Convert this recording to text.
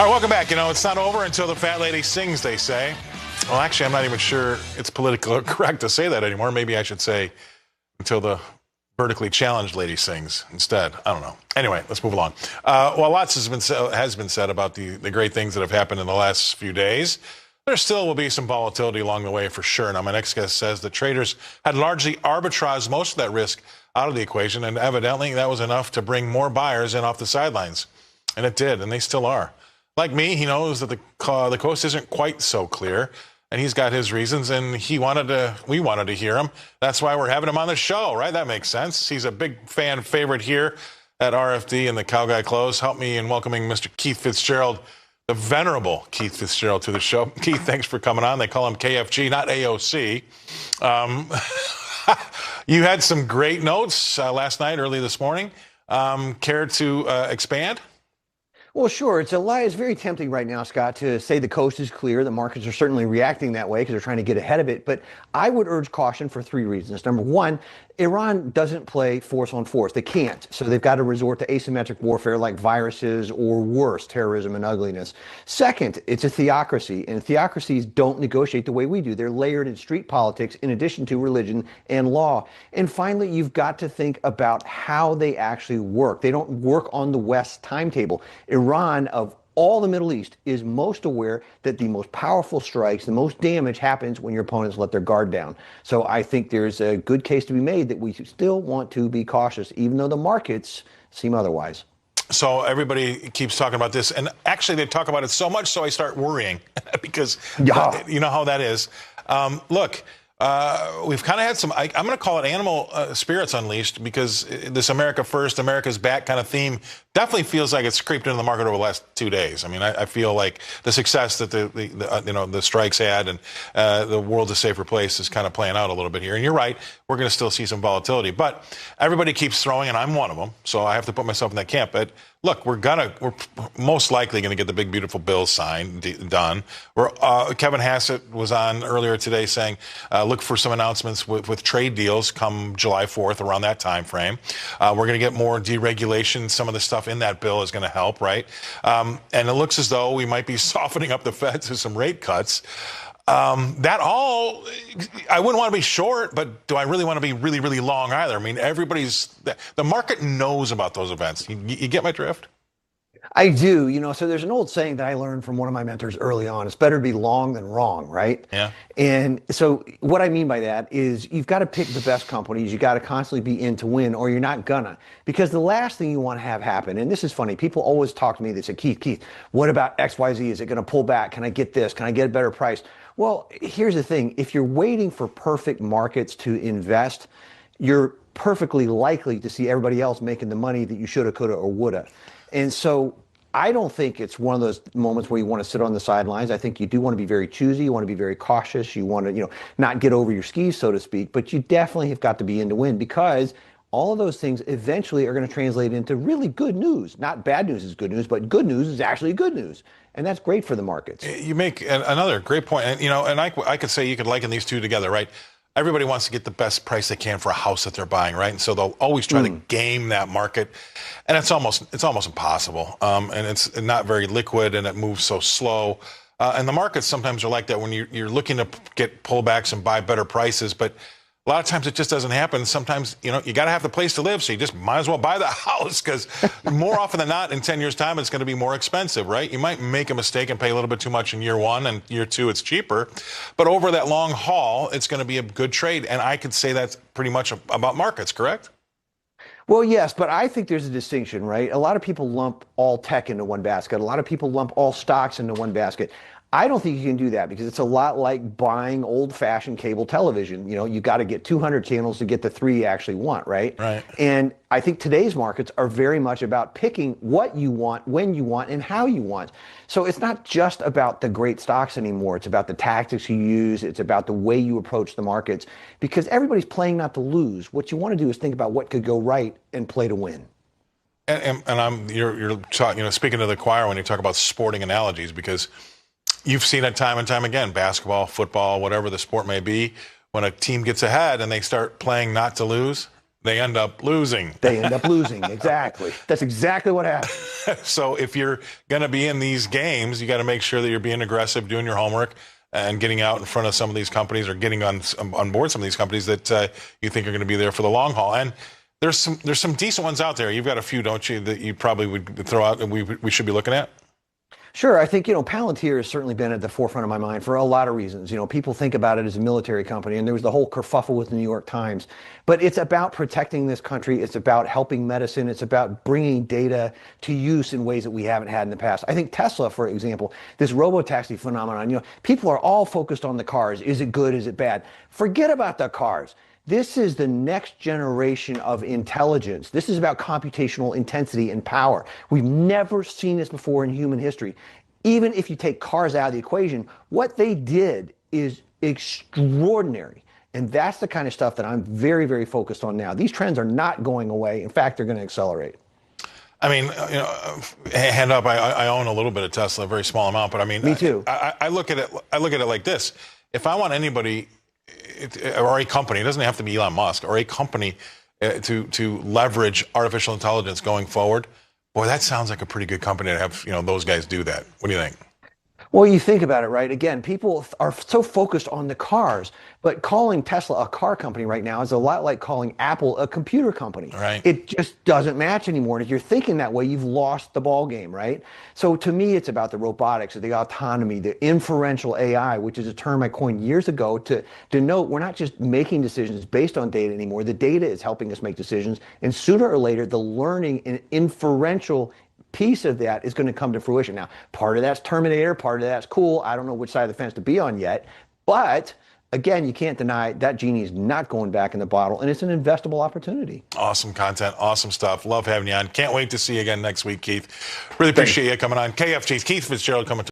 All right, welcome back. You know, it's not over until the fat lady sings, they say. Well, actually, I'm not even sure it's politically correct to say that anymore. Maybe I should say until the vertically challenged lady sings instead. I don't know. Anyway, let's move along. Well, lots has been said about the great things that have happened in the last few days. There still will be some volatility along the way for sure. Now, my next guest says the traders had largely arbitraged most of that risk out of the equation, and evidently that was enough to bring more buyers in off the sidelines. And it did, and they still are. Like me, he knows that the coast isn't quite so clear, and he's got his reasons, and we wanted to hear him. That's why we're having him on the show, right? That makes sense. He's a big fan favorite here at RFD and the Cow Guy Close. Help me in welcoming Mr. Keith Fitz-Gerald, the venerable Keith Fitz-Gerald, to the show. Keith, thanks for coming on. They call him KFG, not AOC. You had some great notes last night, early this morning. Care to expand? Well, sure. It's very tempting right now, Scott, to say the coast is clear. The markets are certainly reacting that way because they're trying to get ahead of it. But I would urge caution for three reasons. Number one, Iran doesn't play force on force. They can't. So they've got to resort to asymmetric warfare like viruses or worse, terrorism and ugliness. Second, it's a theocracy, and theocracies don't negotiate the way we do. They're layered in street politics in addition to religion and law. And finally, you've got to think about how they actually work. They don't work on the West's timetable. Iran, of all the Middle East, is most aware that the most powerful strikes, the most damage happens when your opponents let their guard down. So I think there's a good case to be made that we still want to be cautious, even though the markets seem otherwise. So everybody keeps talking about this, and actually they talk about it so much so I start worrying because you know how that is. Look, we've kind of had some, I'm going to call it animal spirits unleashed, because this America first, America's back kind of theme definitely feels like it's creeped into the market over the last 2 days. I mean, I feel like the success that the strikes had and the world's a safer place is kind of playing out a little bit here. And you're right, we're going to still see some volatility, but everybody keeps throwing, and I'm one of them, so I have to put myself in that camp. But look, we're most likely going to get the big beautiful bill signed, done. Kevin Hassett was on earlier today saying, look for some announcements with trade deals come July 4th, around that time frame. We're going to get more deregulation. Some of the stuff in that bill is going to help, right? And it looks as though we might be softening up the Fed to some rate cuts. That all, I wouldn't want to be short, but do I really want to be really, really long either? I mean, the market knows about those events. You get my drift? I do. So there's an old saying that I learned from one of my mentors early on. It's better to be long than wrong, right? Yeah. And so what I mean by that is you've got to pick the best companies. You got to constantly be in to win, or you're not gonna. Because the last thing you want to have happen, and this is funny, people always talk to me, they say, Keith, what about XYZ? Is it going to pull back? Can I get this? Can I get a better price? Well, here's the thing. If you're waiting for perfect markets to invest, you're perfectly likely to see everybody else making the money that you shoulda, coulda, or woulda. And so I don't think it's one of those moments where you want to sit on the sidelines. I think you do want to be very choosy. You want to be very cautious. You want to, not get over your skis, so to speak. But you definitely have got to be in to win, because all of those things eventually are going to translate into really good news. Not bad news is good news, but good news is actually good news. And that's great for the markets. You make another great point. And, and I could say you could liken these two together, right? Everybody wants to get the best price they can for a house that they're buying, right? And so they'll always try to game that market, and it's almost impossible. And it's not very liquid, and it moves so slow. And the markets sometimes are like that when you're looking to get pullbacks and buy better prices, but a lot of times it just doesn't happen. Sometimes, you got to have the place to live, so you just might as well buy the house, because more often than not, in 10 years' time, it's going to be more expensive, right? You might make a mistake and pay a little bit too much in year one, and year two, it's cheaper. But over that long haul, it's going to be a good trade. And I could say that's pretty much about markets, correct? Well, yes, but I think there's a distinction, right? A lot of people lump all tech into one basket. A lot of people lump all stocks into one basket. I don't think you can do that, because it's a lot like buying old-fashioned cable television. You got to get 200 channels to get the 3 you actually want, right? Right. And I think today's markets are very much about picking what you want, when you want, and how you want. So it's not just about the great stocks anymore. It's about the tactics you use. It's about the way you approach the markets, because everybody's playing not to lose. What you want to do is think about what could go right and play to win. And you're talking, speaking to the choir when you talk about sporting analogies, because you've seen it time and time again, basketball, football, whatever the sport may be. When a team gets ahead and they start playing not to lose, they end up losing. They end up losing. Exactly. That's exactly what happened. So if you're going to be in these games, you got to make sure that you're being aggressive, doing your homework, and getting out in front of some of these companies, or getting on board some of these companies that you think are going to be there for the long haul. And there's some decent ones out there. You've got a few, don't you, that you probably would throw out and we should be looking at? Sure. I think, Palantir has certainly been at the forefront of my mind for a lot of reasons. People think about it as a military company, and there was the whole kerfuffle with the New York Times. But it's about protecting this country. It's about helping medicine. It's about bringing data to use in ways that we haven't had in the past. I think Tesla, for example, this robotaxi phenomenon, people are all focused on the cars. Is it good? Is it bad? Forget about the cars. This is the next generation of intelligence. This is about computational intensity and power. We've never seen this before in human history. Even if you take cars out of the equation, what they did is extraordinary. And that's the kind of stuff that I'm very, very focused on now. These trends are not going away. In fact, they're going to accelerate. I mean, hand up, I own a little bit of Tesla, a very small amount, but I mean, me too. I look at it like this. If I want anybody or a company, it doesn't have to be Elon Musk, or a company to leverage artificial intelligence going forward, boy, that sounds like a pretty good company to have, those guys do that. What do you think? Well, you think about it, right? Again, people are so focused on the cars, but calling Tesla a car company right now is a lot like calling Apple a computer company. Right. It just doesn't match anymore. And if you're thinking that way, you've lost the ball game, right? So to me, it's about the robotics, the autonomy, the inferential AI, which is a term I coined years ago to denote we're not just making decisions based on data anymore. The data is helping us make decisions. And sooner or later, the learning and inferential piece of that is going to come to fruition. Now, part of that's Terminator, part of that's cool. I don't know which side of the fence to be on yet. But again, you can't deny that genie is not going back in the bottle, and it's an investable opportunity. Awesome content, awesome stuff. Love having you on. Can't wait to see you again next week, Keith. Really appreciate you coming on. KFG's Keith Fitz-Gerald coming to